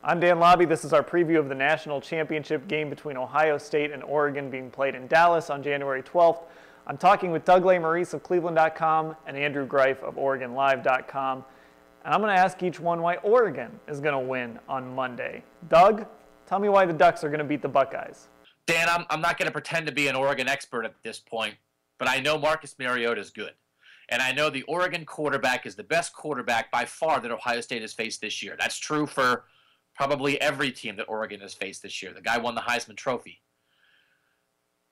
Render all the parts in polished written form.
I'm Dan Lobby. This is our preview of the national championship game between Ohio State and Oregon being played in Dallas on January 12th. I'm talking with Doug Lesmerises of Cleveland.com and Andrew Greif of OregonLive.com. And I'm going to ask each one why Oregon is going to win on Monday. Doug, tell me why the Ducks are going to beat the Buckeyes. Dan, I'm not going to pretend to be an Oregon expert at this point, but I know Marcus Mariota is good. And I know the Oregon quarterback is the best quarterback by far that Ohio State has faced this year. That's true for probably every team that Oregon has faced this year. The guy won the Heisman Trophy.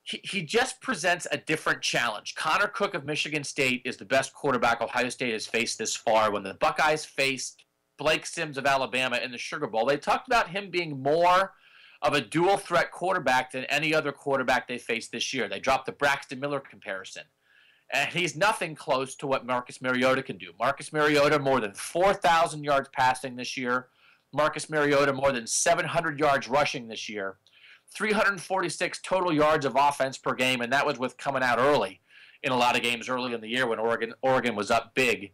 He just presents a different challenge. Connor Cook of Michigan State is the best quarterback Ohio State has faced this far. When the Buckeyes faced Blake Sims of Alabama in the Sugar Bowl, they talked about him being more of a dual-threat quarterback than any other quarterback they faced this year. They dropped the Braxton Miller comparison. And he's nothing close to what Marcus Mariota can do. Marcus Mariota more than 4,000 yards passing this year. Marcus Mariota more than 700 yards rushing this year. 346 total yards of offense per game, and that was with coming out early in a lot of games early in the year when Oregon was up big.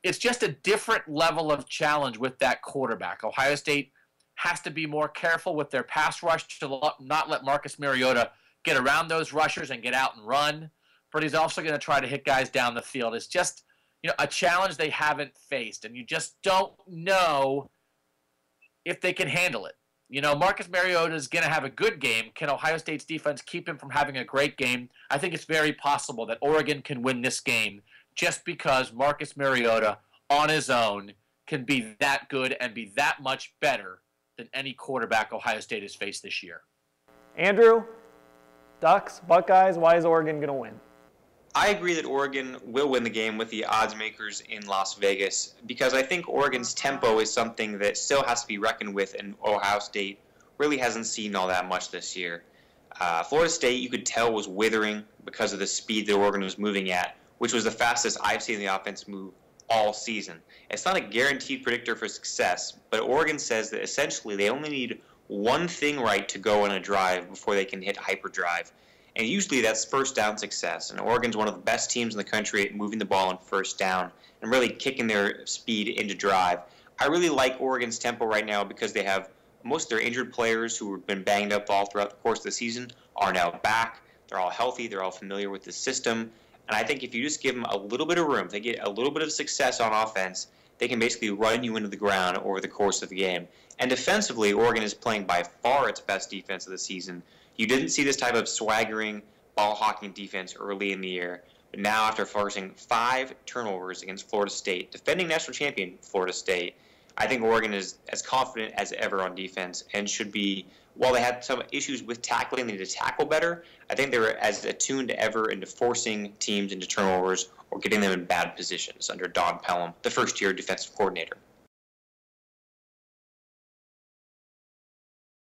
It's just a different level of challenge with that quarterback. Ohio State has to be more careful with their pass rush to not let Marcus Mariota get around those rushers and get out and run, but he's also going to try to hit guys down the field. It's just, a challenge they haven't faced, and you just don't know if they can handle it. Marcus Mariota is going to have a good game. Can Ohio State's defense keep him from having a great game? I think it's very possible that Oregon can win this game just because Marcus Mariota on his own can be that good and be that much better than any quarterback Ohio State has faced this year. Andrew, Ducks, Buckeyes, why is Oregon going to win? I agree that Oregon will win the game with the odds makers in Las Vegas because I think Oregon's tempo is something that still has to be reckoned with, and Ohio State really hasn't seen all that much this year. Florida State, you could tell, was withering because of the speed that Oregon was moving at, which was the fastest I've seen the offense move all season. It's not a guaranteed predictor for success, but Oregon says that essentially they only need one thing right to go on a drive before they can hit hyperdrive. And usually that's first down success. And Oregon's one of the best teams in the country at moving the ball on first down and really kicking their speed into drive. I really like Oregon's tempo right now because they have most of their injured players who have been banged up all throughout the course of the season are now back. They're all healthy. They're all familiar with the system. And I think if you just give them a little bit of room, if they get a little bit of success on offense, they can basically run you into the ground over the course of the game. And defensively, Oregon is playing by far its best defense of the season. You didn't see this type of swaggering, ball-hawking defense early in the year. But now, after forcing 5 turnovers against Florida State, defending national champion Florida State, I think Oregon is as confident as ever on defense and should be, while they had some issues with tackling, they need to tackle better, I think they were as attuned ever into forcing teams into turnovers or getting them in bad positions under Don Pelham, the first-year defensive coordinator.